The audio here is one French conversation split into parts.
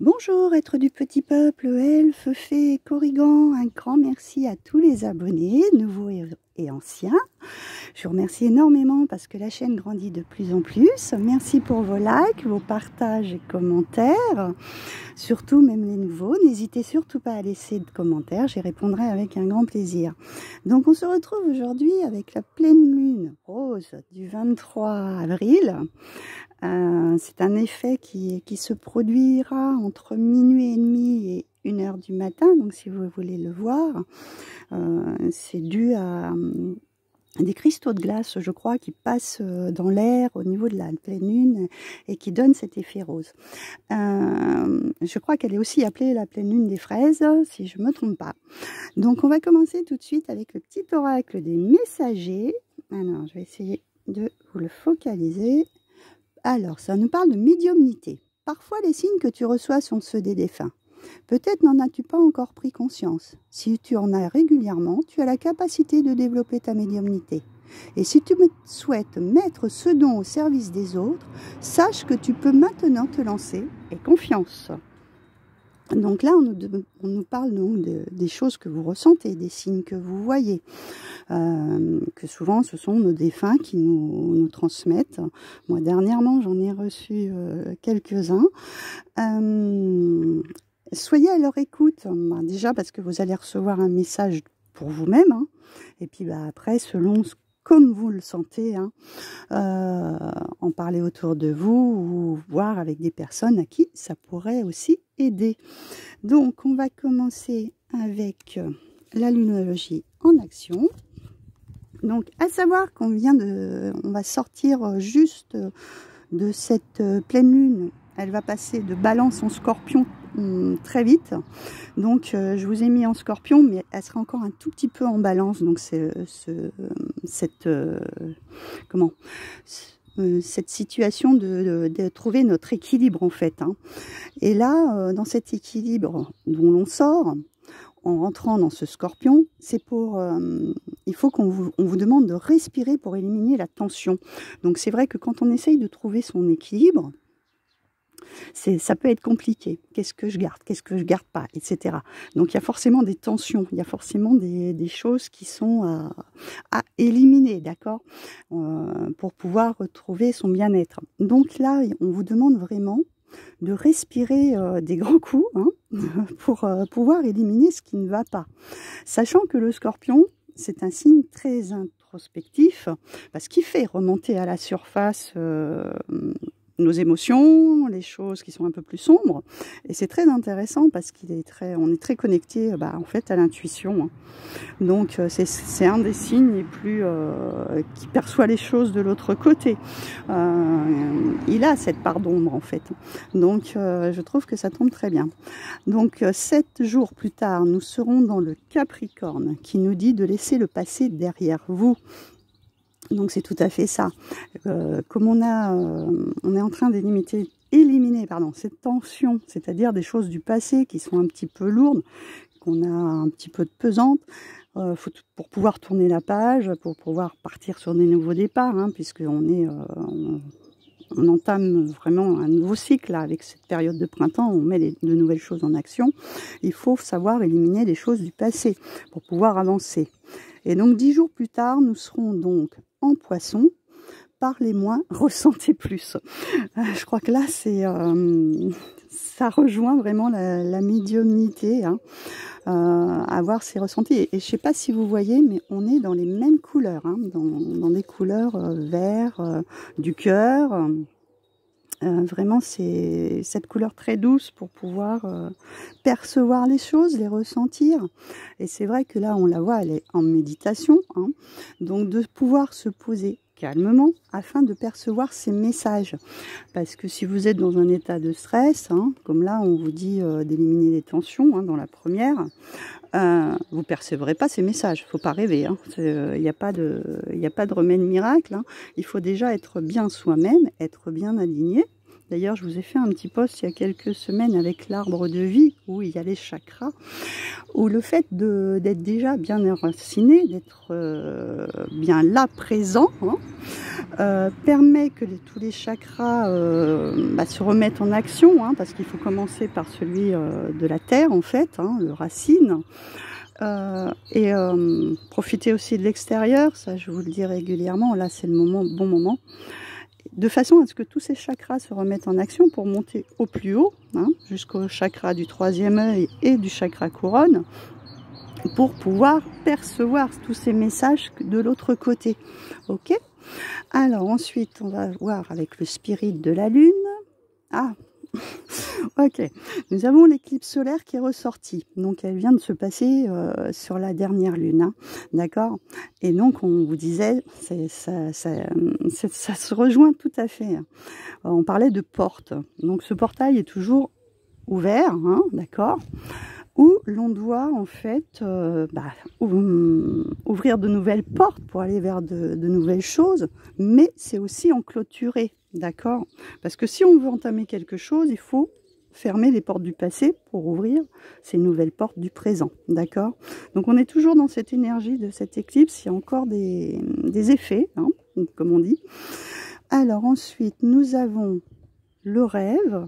Bonjour, être du petit peuple, elfes, fées, corrigans, un grand merci à tous les abonnés, nouveaux et anciens. Je vous remercie énormément parce que la chaîne grandit de plus en plus. Merci pour vos likes, vos partages et commentaires. Surtout, même les nouveaux, n'hésitez surtout pas à laisser de commentaires, j'y répondrai avec un grand plaisir. Donc on se retrouve aujourd'hui avec la pleine lune rose du 23 avril. C'est un effet qui se produira entre minuit et demi et 1h du matin, donc si vous voulez le voir, c'est dû à des cristaux de glace, je crois, qui passent dans l'air au niveau de la pleine lune et qui donnent cet effet rose. Je crois qu'elle est aussi appelée la pleine lune des fraises, si je ne me trompe pas. Donc on va commencer tout de suite avec le petit oracle des messagers. Alors je vais essayer de vous le focaliser. Alors, ça nous parle de médiumnité. Parfois, les signes que tu reçois sont ceux des défunts. Peut-être n'en as-tu pas encore pris conscience. Si tu en as régulièrement, tu as la capacité de développer ta médiumnité. Et si tu souhaites mettre ce don au service des autres, sache que tu peux maintenant te lancer et confiance. Donc là, on nous parle donc des choses que vous ressentez, des signes que vous voyez, que souvent ce sont nos défunts qui nous transmettent. Moi, dernièrement, j'en ai reçu quelques-uns. Soyez à leur écoute, déjà parce que vous allez recevoir un message pour vous-même, hein, et puis après, selon comme vous le sentez, hein, en parler autour de vous ou voir avec des personnes à qui ça pourrait aussi aider. Donc, on va commencer avec la lunologie en action. Donc, à savoir qu'on on va sortir juste de cette pleine lune. Elle va passer de Balance en Scorpion très vite. Donc je vous ai mis en Scorpion, mais elle sera encore un tout petit peu en Balance. Donc cette situation de trouver notre équilibre en fait, hein. Et là, dans cet équilibre dont l'on sort, en rentrant dans ce Scorpion, c'est pour, il faut qu'on vous demande de respirer pour éliminer la tension. Donc c'est vrai que quand on essaye de trouver son équilibre, ça peut être compliqué. Qu'est-ce que je garde pas, etc. Donc il y a forcément des tensions, il y a forcément des choses qui sont à éliminer, d'accord, pour pouvoir retrouver son bien-être. Donc là, on vous demande vraiment de respirer des grands coups, hein, pour pouvoir éliminer ce qui ne va pas. Sachant que le Scorpion, c'est un signe très introspectif, parce qu'il fait remonter à la surface nos émotions, les choses qui sont un peu plus sombres, et c'est très intéressant parce on est très connecté en fait à l'intuition, hein. Donc c'est un des signes les plus qui perçoit les choses de l'autre côté. Il a cette part d'ombre en fait. Donc je trouve que ça tombe très bien. Donc 7 jours plus tard, nous serons dans le Capricorne qui nous dit de laisser le passé derrière vous. Donc c'est tout à fait ça. Comme on est en train d'éliminer cette tension, c'est-à-dire des choses du passé qui sont un petit peu lourdes, qu'on a un petit peu de pesantes, pour pouvoir tourner la page, pour pouvoir partir sur des nouveaux départs, hein, puisqu'on entame vraiment un nouveau cycle là, avec cette période de printemps, on met de nouvelles choses en action. Il faut savoir éliminer les choses du passé pour pouvoir avancer. Et donc 10 jours plus tard, nous serons donc en Poisson. Parlez moins, ressentez plus. Je crois que là, ça rejoint vraiment la médiumnité, hein, avoir ces ressentis. Et je ne sais pas si vous voyez, mais on est dans les mêmes couleurs, hein, dans des couleurs vert, du cœur. Vraiment, c'est cette couleur très douce pour pouvoir percevoir les choses, les ressentir. Et c'est vrai que là, on la voit, elle est en méditation, hein, donc de pouvoir se poser calmement afin de percevoir ces messages. Parce que si vous êtes dans un état de stress, hein, comme là, on vous dit d'éliminer les tensions, hein, dans la première, vous percevrez pas ces messages. Faut pas rêver, hein. Il n'y a pas de remède miracle, hein. Il faut déjà être bien soi-même, être bien aligné, D'ailleurs, je vous ai fait un petit post il y a quelques semaines avec l'arbre de vie, où il y a les chakras, où le fait d'être déjà bien enraciné, d'être bien là, présent, hein, permet que tous les chakras se remettent en action, hein, parce qu'il faut commencer par celui de la terre, en fait, hein, le racine. Profiter aussi de l'extérieur, ça je vous le dis régulièrement, là c'est le bon moment, de façon à ce que tous ces chakras se remettent en action pour monter au plus haut, hein, jusqu'au chakra du troisième œil et du chakra couronne, pour pouvoir percevoir tous ces messages de l'autre côté. Ok. Alors ensuite, on va voir avec le spirit de la lune. Ah, ok. Nous avons l'éclipse solaire qui est ressortie. Donc, elle vient de se passer sur la dernière lune. Hein, d'accord. Et donc, on vous disait, ça se rejoint tout à fait. On parlait de porte. Donc, ce portail est toujours ouvert, hein, d'accord, où l'on doit en fait ouvrir de nouvelles portes pour aller vers de nouvelles choses, mais c'est aussi en clôturer, d'accord, parce que si on veut entamer quelque chose, il faut fermer les portes du passé pour ouvrir ces nouvelles portes du présent, d'accord. Donc on est toujours dans cette énergie de cette éclipse, il y a encore des effets, hein, comme on dit. Alors ensuite, nous avons le rêve,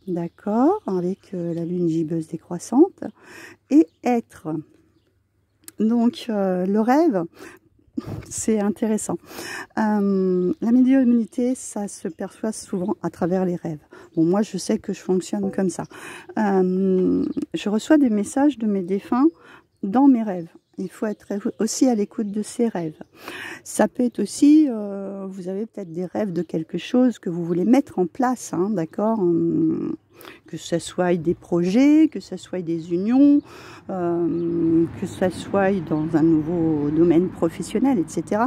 d'accord, avec la lune gibbeuse décroissante, et être. Donc, le rêve, c'est intéressant. La médiumnité, ça se perçoit souvent à travers les rêves. Bon, moi, je sais que je fonctionne comme ça. Je reçois des messages de mes défunts dans mes rêves. Il faut être aussi à l'écoute de ces rêves. Ça peut être aussi, vous avez peut-être des rêves de quelque chose que vous voulez mettre en place, hein, d'accord, que ce soit des projets, que ce soit des unions, que ce soit dans un nouveau domaine professionnel, etc.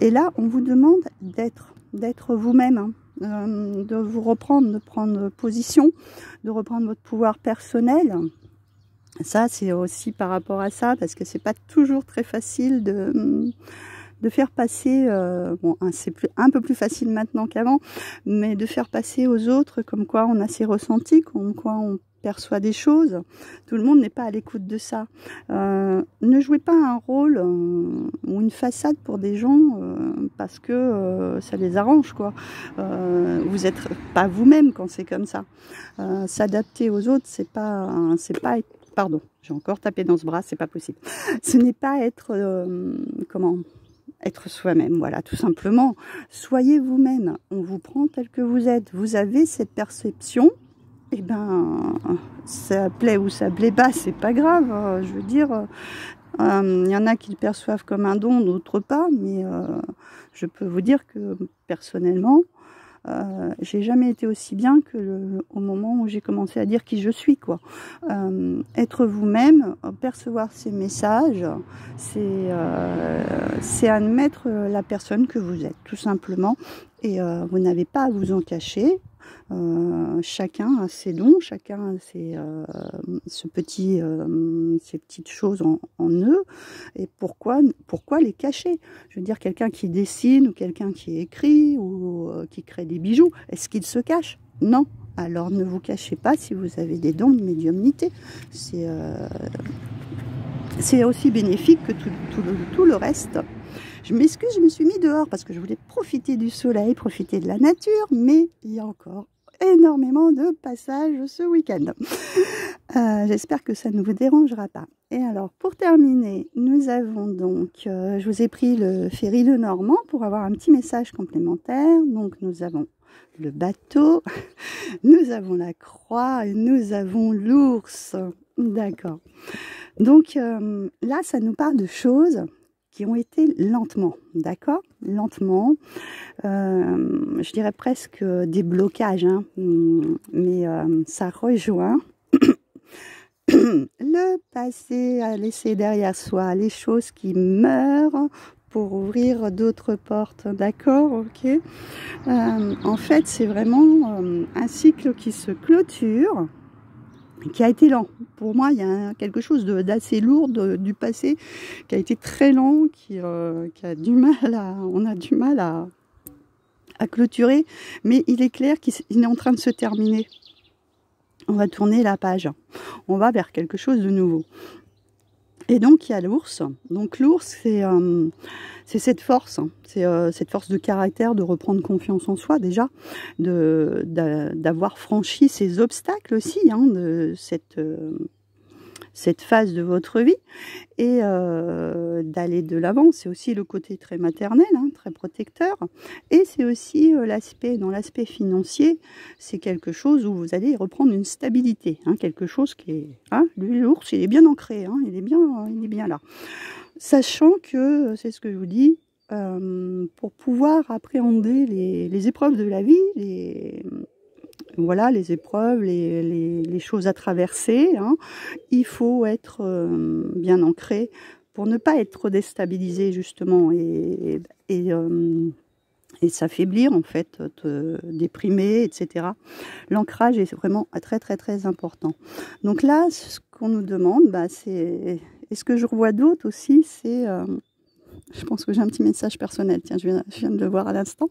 Et là, on vous demande d'être vous-même, hein, de vous reprendre, de prendre position, de reprendre votre pouvoir personnel. Ça, c'est aussi par rapport à ça, parce que c'est pas toujours très facile de faire passer, bon, c'est un peu plus facile maintenant qu'avant, mais de faire passer aux autres comme quoi on a ses ressentis, comme quoi on perçoit des choses. Tout le monde n'est pas à l'écoute de ça. Ne jouez pas un rôle ou une façade pour des gens parce que ça les arrange, quoi. Vous n'êtes pas vous-même quand c'est comme ça. S'adapter aux autres, c'est pas être... Pardon, j'ai encore tapé dans ce bras, c'est pas possible. Ce n'est pas être... être soi-même, voilà, tout simplement. Soyez vous-même, on vous prend tel que vous êtes. Vous avez cette perception, et ben, ça plaît ou ça plaît pas, c'est pas grave. Je veux dire, il y en a qui le perçoivent comme un don, d'autres pas, mais je peux vous dire que personnellement, j'ai jamais été aussi bien que au moment où j'ai commencé à dire qui je suis, quoi. Être vous-même, percevoir ces messages, c'est admettre la personne que vous êtes, tout simplement. Et vous n'avez pas à vous en cacher. Chacun a ses dons, chacun a ces petites choses en eux. Et pourquoi les cacher? Je veux dire, quelqu'un qui dessine ou quelqu'un qui écrit ou qui crée des bijoux, est-ce qu'il se cache? Non. Alors ne vous cachez pas si vous avez des dons de médiumnité. C'est aussi bénéfique que tout le reste. Je m'excuse, je me suis mis dehors parce que je voulais profiter du soleil, profiter de la nature, mais il y a encore énormément de passages ce week-end. J'espère que ça ne vous dérangera pas. Et alors, pour terminer, nous avons donc, je vous ai pris le ferry de Normand pour avoir un petit message complémentaire. Donc, nous avons le bateau, nous avons la croix et nous avons l'ours. D'accord. Donc, là, ça nous parle de choses qui ont été lentement, d'accord, lentement, je dirais presque des blocages, hein, mais ça rejoint le passé à laisser derrière soi, les choses qui meurent pour ouvrir d'autres portes, d'accord, ok. En fait, c'est vraiment un cycle qui se clôture, qui a été lent. Pour moi, il y a quelque chose d'assez lourd du passé, qui a été très lent, qui a du mal à... On a du mal à clôturer, mais il est clair qu'il est en train de se terminer. On va tourner la page. On va vers quelque chose de nouveau. Et donc, il y a l'ours. Donc, l'ours, c'est cette force. C'est cette force de caractère, de reprendre confiance en soi, déjà, d'avoir franchi ces obstacles aussi, hein, de cette phase de votre vie, et d'aller de l'avant. C'est aussi le côté très maternel, hein, très protecteur, et c'est aussi dans l'aspect financier, c'est quelque chose où vous allez reprendre une stabilité, hein, quelque chose qui est, hein, l'ours, il est bien ancré, hein, il est bien là, sachant que, c'est ce que je vous dis, pour pouvoir appréhender les épreuves de la vie, voilà, les épreuves, les choses à traverser, hein. Il faut être bien ancré pour ne pas être trop déstabilisé, justement, et s'affaiblir, en fait, te déprimer, etc. L'ancrage est vraiment très, très, très important. Donc là, ce qu'on nous demande, bah, c'est... Et ce que je revois d'autre aussi, c'est... je pense que j'ai un petit message personnel. Tiens, je viens de le voir à l'instant.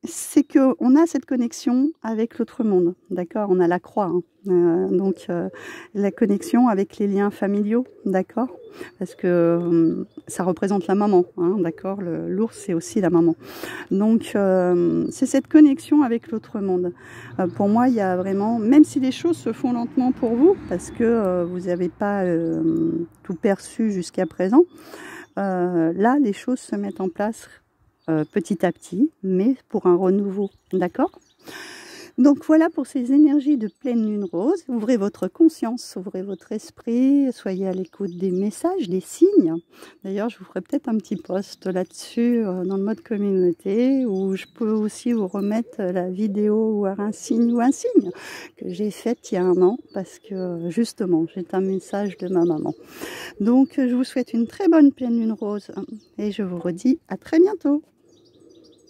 C'est qu'on a cette connexion avec l'autre monde, d'accord? On a la croix, hein. Donc la connexion avec les liens familiaux, d'accord? Parce que ça représente la maman, hein, d'accord? L'ours, c'est aussi la maman. Donc c'est cette connexion avec l'autre monde. Pour moi, il y a vraiment, même si les choses se font lentement pour vous, parce que vous n'avez pas tout perçu jusqu'à présent, là, les choses se mettent en place petit à petit, mais pour un renouveau, d'accord? Donc voilà pour ces énergies de pleine lune rose. Ouvrez votre conscience, ouvrez votre esprit, soyez à l'écoute des messages, des signes. D'ailleurs, je vous ferai peut-être un petit post là-dessus dans le mode communauté, où je peux aussi vous remettre la vidéo ou un signe que j'ai faite il y a 1 an, parce que justement, j'ai un message de ma maman. Donc je vous souhaite une très bonne pleine lune rose et je vous redis à très bientôt.